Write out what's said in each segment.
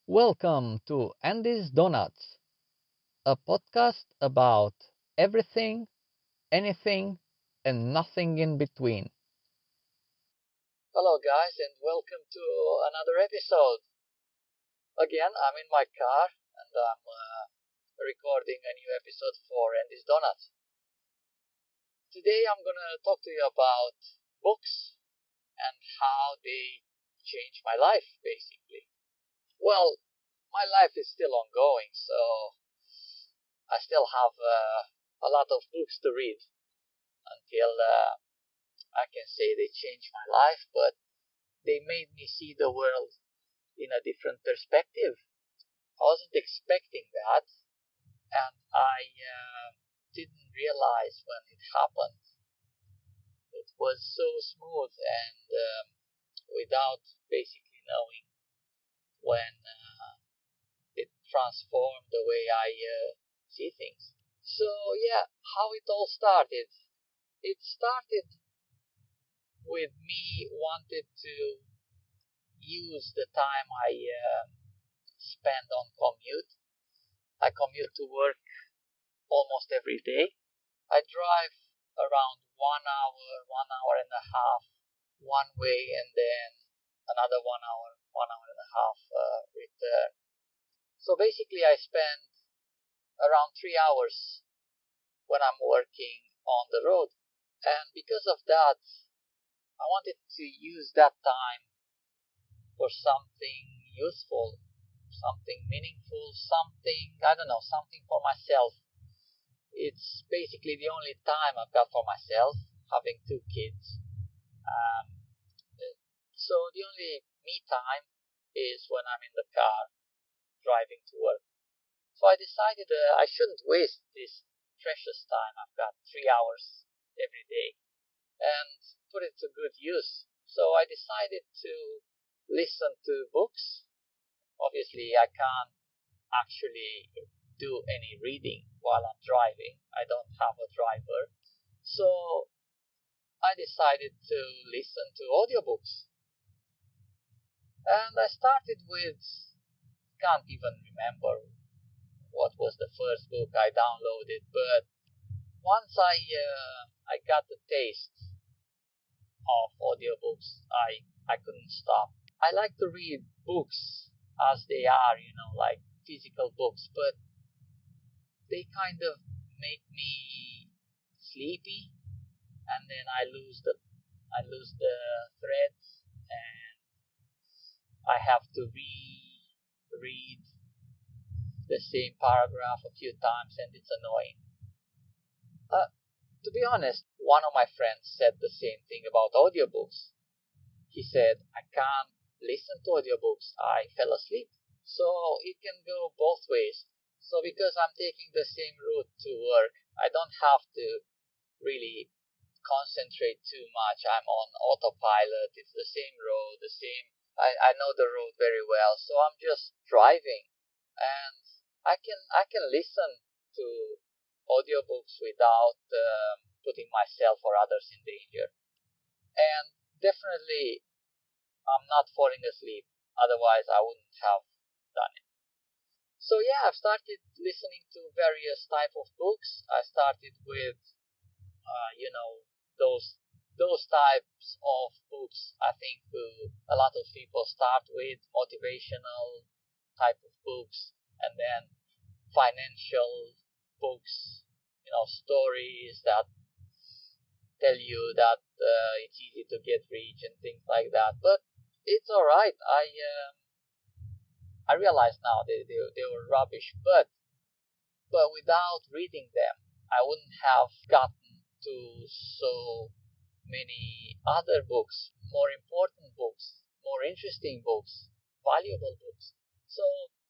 Welcome to Andy's Donuts, a podcast about everything, anything, and nothing in between. Hello, guys, and welcome to another episode. Again, I'm in my car and I'm recording a new episode for Andy's Donuts. Today, I'm gonna talk to you about books and how they changed my life, basically. Well, my life is still ongoing, so I still have a lot of books to read until I can say they changed my life, but they made me see the world in a different perspective. I wasn't expecting that, and I didn't realize when it happened. It was so smooth and without basically knowing when it transformed the way I see things. So, yeah, how it all started. It started with me wanted to use the time I spend on commute. I commute to work almost every day. I drive around 1 hour and a half one way, and then another 1 hour, 1 hour and a half return. So basically, I spend around 3 hours when I'm working on the road. And because of that, I wanted to use that time for something useful, something meaningful, something, I don't know, something for myself. It's basically the only time I've got for myself, having two kids. Um, so the only me time is when I'm in the car driving to work. So I decided I shouldn't waste this precious time. I've got 3 hours every day and put it to good use. So I decided to listen to books. Obviously, I can't actually do any reading while I'm driving. I don't have a driver. So I decided to listen to audiobooks. And I started with, can't even remember what was the first book I downloaded, but once I got the taste of audiobooks, I couldn't stop. I like to read books as they are, like physical books, but they kind of make me sleepy, and then I lose the thread, and I have to reread the same paragraph a few times, and it's annoying. Uh, to be honest, one of my friends said the same thing about audiobooks. He said, I can't listen to audiobooks, I fell asleep. So it can go both ways. So because I'm taking the same route to work, I don't have to really concentrate too much. I'm on autopilot. It's the same road, the same. I know the road very well, so I'm just driving, and I can listen to audiobooks without putting myself or others in danger. And definitely, I'm not falling asleep. Otherwise, I wouldn't have done it. So yeah, I've started listening to various type of books. I started with you know, those those types of books. I think a lot of people start with motivational type of books, and then financial books. Stories that tell you that it's easy to get rich and things like that. But it's all right. I realize now they were rubbish, but without reading them, I wouldn't have gotten to so many other books, more important books, more interesting books, valuable books. So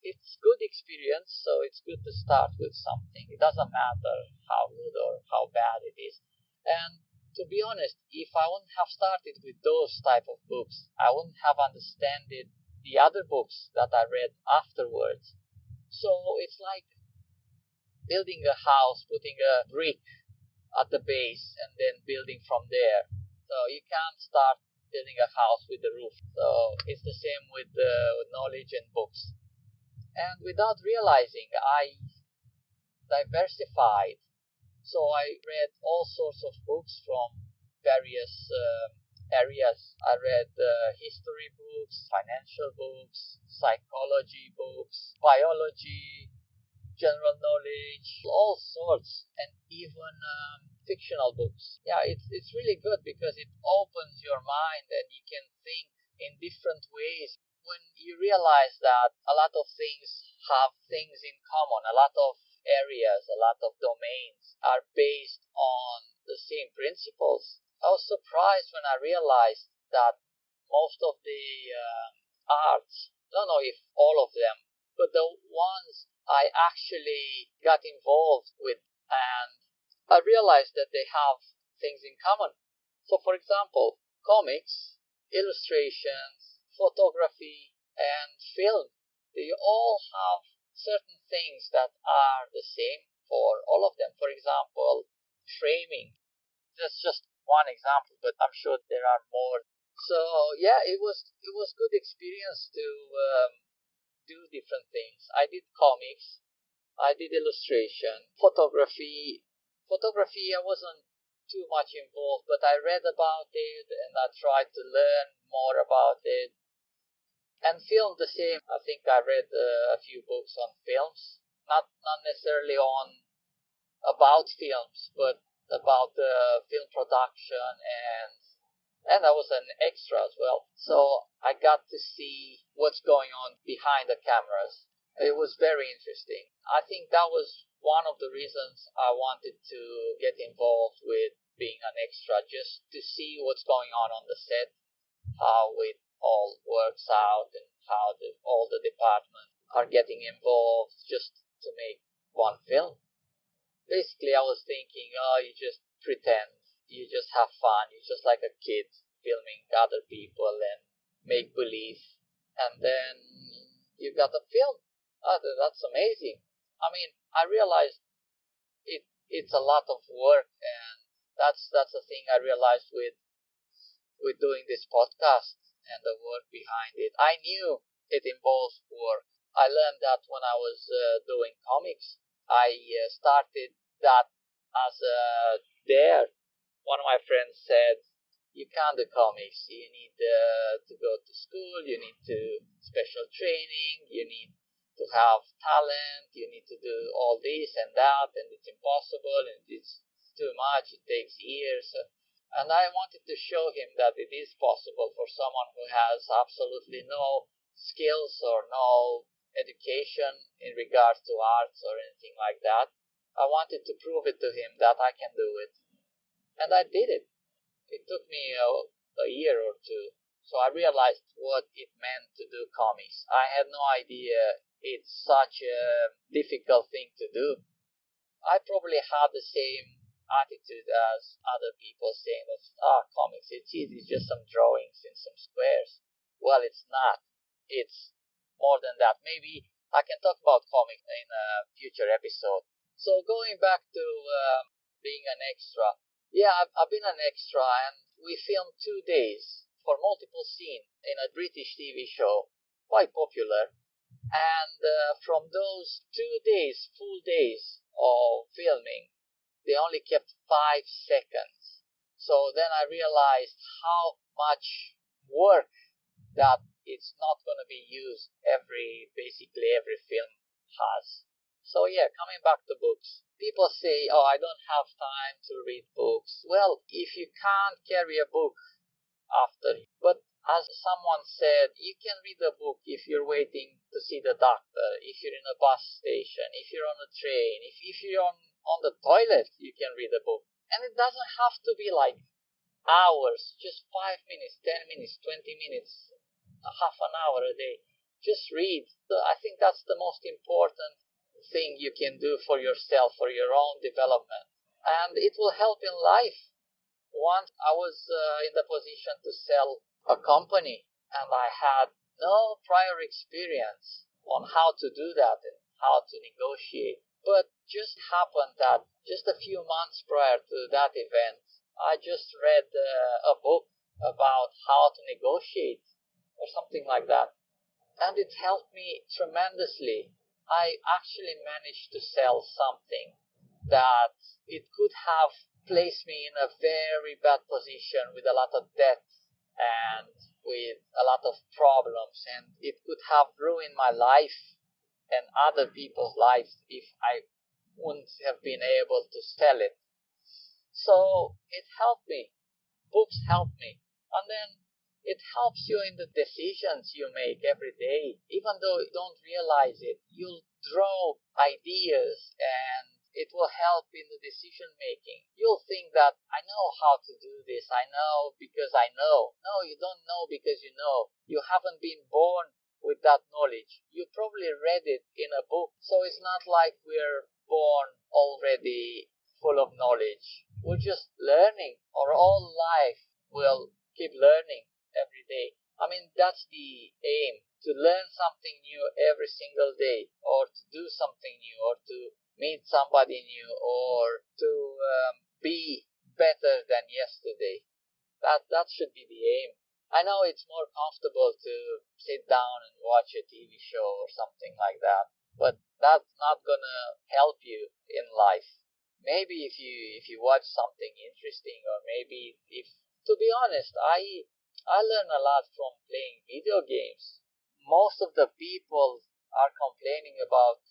it's good experience. So it's good to start with something. It doesn't matter how good or how bad it is. And to be honest, if I wouldn't have started with those type of books, I wouldn't have understood the other books that I read afterwards. So it's like building a house, putting a brick at the base, and then building from there. So you can't start building a house with the roof. So it's the same with knowledge and books. And without realizing, I diversified. So I read all sorts of books from various areas. I read history books, financial books, psychology books, biology, general knowledge, all sorts, and even fictional books. Yeah, it's really good because it opens your mind and you can think in different ways. When you realize that a lot of things have things in common, a lot of areas, a lot of domains are based on the same principles. I was surprised when I realized that most of the arts, I don't know if all of them, but the ones I actually got involved with, and I realized that they have things in common. So, for example, comics, illustrations, photography, and film, they all have certain things that are the same for all of them. For example, framing. That's just one example, but I'm sure there are more. So yeah, it was good experience to do different things. I did comics, I did illustration, photography. Photography, I wasn't too much involved, but I read about it and I tried to learn more about it. And film, the same. I think I read a few books on films, not necessarily on about films, but about film production, and I was an extra as well. So I got to see what's going on behind the cameras. It was very interesting. I think that was one of the reasons I wanted to get involved with being an extra, just to see what's going on the set, how it all works out, and how all the departments are getting involved just to make one film. Basically, I was thinking, oh, you just pretend, you just have fun, you're just like a kid filming other people and make believe, and then you got a film. Oh, that's amazing. I mean, I realized it's a lot of work, and that's the thing I realized with doing this podcast and the work behind it. I knew it involves work. I learned that when I was doing comics. I started that as a dare. One of my friends said, "You can't do comics. You need to go to school. You need to special training. You need to have talent. You need to do all this and that, and it's impossible, and it's too much. It takes years." And I wanted to show him that it is possible for someone who has absolutely no skills or no education in regards to arts or anything like that. I wanted to prove it to him that I can do it. And I did it. It took me a year or two. So I realized what it meant to do comics. I had no idea it's such a difficult thing to do. I probably had the same attitude as other people, saying that, comics, it's easy, it's just some drawings in some squares. Well, it's not. It's more than that. Maybe I can talk about comics in a future episode. So going back to being an extra. Yeah, I've been an extra, and we filmed 2 days for multiple scenes in a British TV show, quite popular. And from those 2 days, full days of filming, they only kept 5 seconds. So then I realized how much work that it's not going to be used basically every film has. So yeah, coming back to books. People say, oh, I don't have time to read books. Well, if you can't carry a book after, but as someone said, you can read a book if you're waiting to see the doctor, if you're in a bus station, if you're on a train, if you're on the toilet, you can read a book. And it doesn't have to be like hours, just 5 minutes, 10 minutes, 20 minutes, a half an hour a day. Just read. So I think that's the most important thing you can do for yourself, for your own development. And it will help in life. Once I was in the position to sell a company, and I had no prior experience on how to do that and how to negotiate. But just happened that just a few months prior to that event, I just read a book about how to negotiate or something like that. and it helped me tremendously. I actually managed to sell something that it could have placed me in a very bad position with a lot of debt and with a lot of problems, and it could have ruined my life and other people's lives if I wouldn't have been able to sell it. So it helped me. Books help me. And then it helps you in the decisions you make every day. Even though you don't realize it, you'll draw ideas and it will help in the decision making. You'll think that I know how to do this. I know because I know. No, you don't know because you know. You haven't been born with that knowledge. You probably read it in a book. So it's not like we're born already full of knowledge. We're just learning. Our whole life will keep learning every day. I mean, that's the aim, to learn something new every single day, or to do something new, or to meet somebody new, or to be better than yesterday. That should be the aim. I know it's more comfortable to sit down and watch a TV show or something like that, but that's not gonna help you in life. Maybe if you watch something interesting, or maybe if, to be honest, I learn a lot from playing video games. Most of the people are complaining about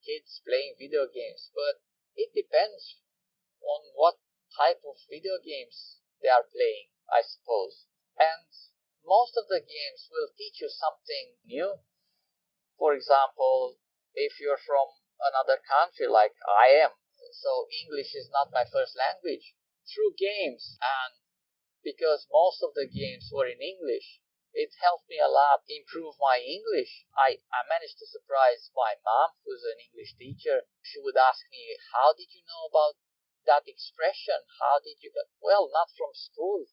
kids playing video games, but it depends on what type of video games they are playing, I suppose. And most of the games will teach you something new. For example, if you're from another country like I am, so English is not my first language, through games, and because most of the games were in English, it helped me a lot improve my English. I managed to surprise my mom, who's an English teacher. She would ask me, how did you know about that expression? How did you get? Well, not from school,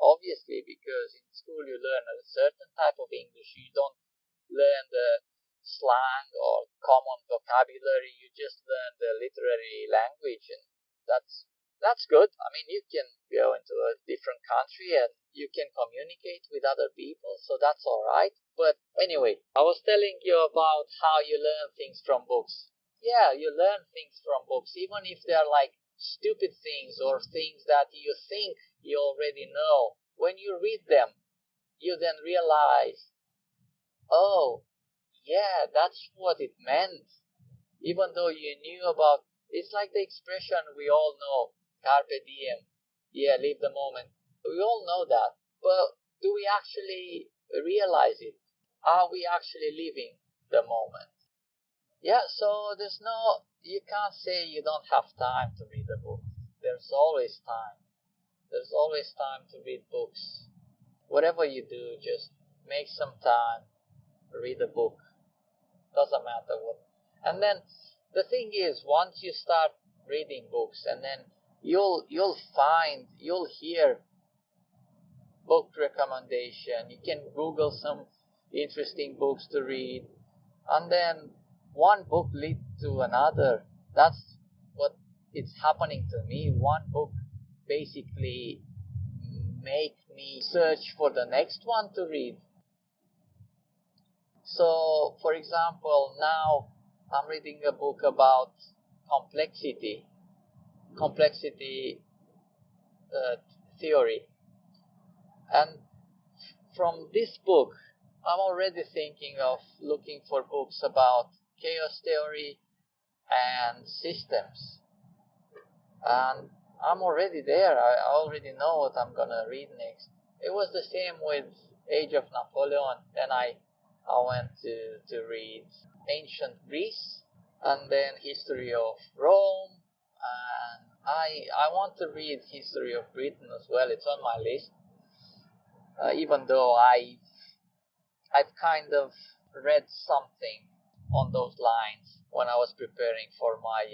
obviously, because in school you learn a certain type of English. You don't learn the slang or common vocabulary. You just learn the literary language, and that's good. I mean, you can go into a different country and you can communicate with other people, so that's all right. But anyway, I was telling you about how you learn things from books. Yeah, you learn things from books, even if they're like stupid things or things that you think you already know. When you read them, you then realize, oh, yeah, that's what it meant. Even though you knew about, it's like the expression we all know, carpe diem. Yeah, live the moment. We all know that. But do we actually realize it? Are we actually living the moment? Yeah, so you can't say you don't have time to read a book. There's always time. There's always time to read books. Whatever you do, just make some time, read a book. Doesn't matter what. And then the thing is, once you start reading books, and then you'll hear book recommendation. You can Google some interesting books to read, and then one book leads to another. That's what it's happening to me. One book basically make me search for the next one to read. So, for example, now I'm reading a book about complexity, complexity theory. And from this book, I'm already thinking of looking for books about chaos theory and systems. And I'm already there. I already know what I'm gonna read next. It was the same with Age of Napoleon. Then I went to read Ancient Greece, and then History of Rome, and I want to read History of Britain as well. It's on my list, even though I've kind of read something on those lines when I was preparing for my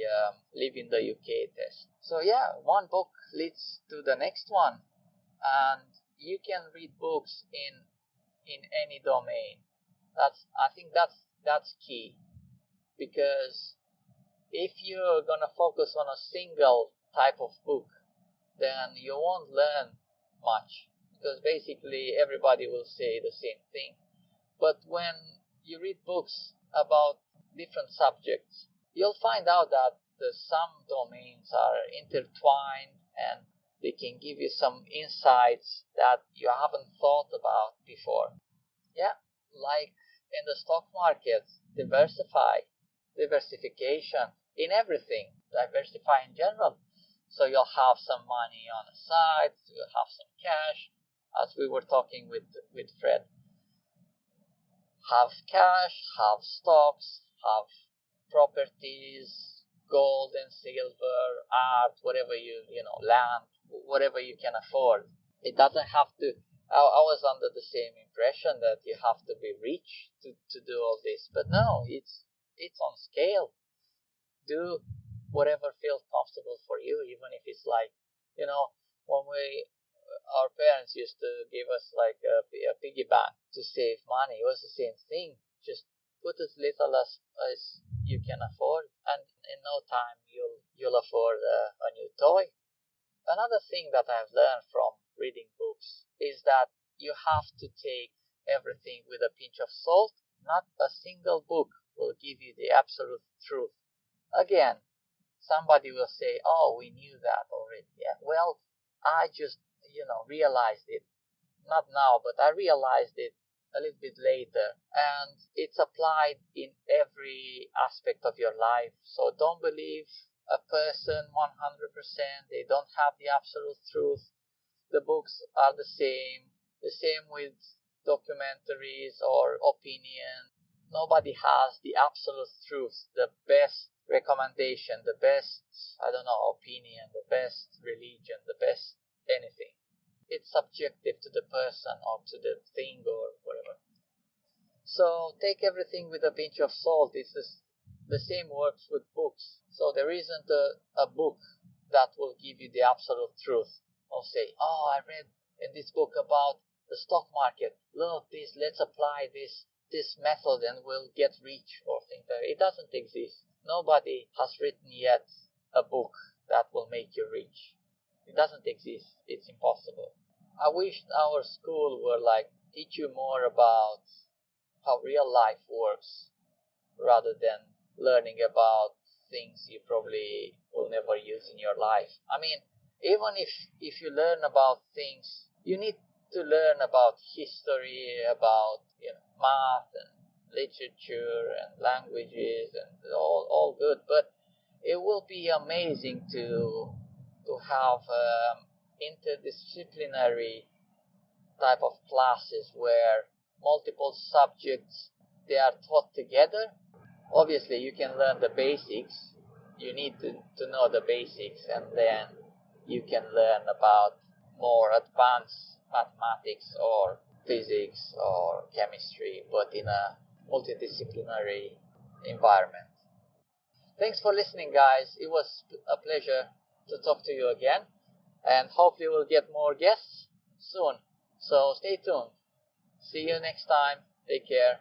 Live in the UK test. So yeah, one book leads to the next one, and you can read books in any domain. I think that's key, because if you're gonna focus on a single type of book, then you won't learn much, because basically everybody will say the same thing. But when you read books about different subjects, you'll find out that some domains are intertwined and they can give you some insights that you haven't thought about before. Yeah, like in the stock market, diversification in everything, diversify in general. So you'll have some money on the side, you'll have some cash, as we were talking with Fred. Have cash, have stocks, have properties, gold and silver, art, whatever land, whatever you can afford. It doesn't have to. I was under the same impression that you have to be rich to do all this, but no, it's on scale. Do whatever feels comfortable for you, even if it's like, when our parents used to give us like a piggy bank to save money. It was the same thing. Just put as little as you can afford, and in no time you'll afford a new toy. Another thing that I've learned from reading books is that you have to take everything with a pinch of salt. Not a single book will give you the absolute truth. Again, somebody will say, "Oh, we knew that already." Yeah, well, I just realized it, not now, but I realized it a little bit later, and it's applied in every aspect of your life. So don't believe a person 100%. They don't have the absolute truth. The books are the same with documentaries or opinion. Nobody has the absolute truth, the best recommendation, the best, opinion, the best religion, the best anything. It's subjective to the person or to the thing or whatever. So take everything with a pinch of salt. The same works with books. So there isn't a book that will give you the absolute truth. Or say, "Oh, I read in this book about the stock market. Look, let's apply this method and we'll get rich," or things like that. It doesn't exist. Nobody has written yet a book that will make you rich. It doesn't exist. It's impossible. I wish our school were like teach you more about how real life works rather than learning about things you probably will never use in your life. I mean, even if you learn about things, you need to learn about history, about math and literature and languages, and all good. But it will be amazing to have interdisciplinary type of classes where multiple subjects they are taught together. Obviously, you can learn the basics. You need to know the basics, and then you can learn about more advanced mathematics or physics or chemistry, but in a multidisciplinary environment. Thanks for listening, guys. It was a pleasure to talk to you again, and hopefully we'll get more guests soon. So stay tuned. See you next time. Take care.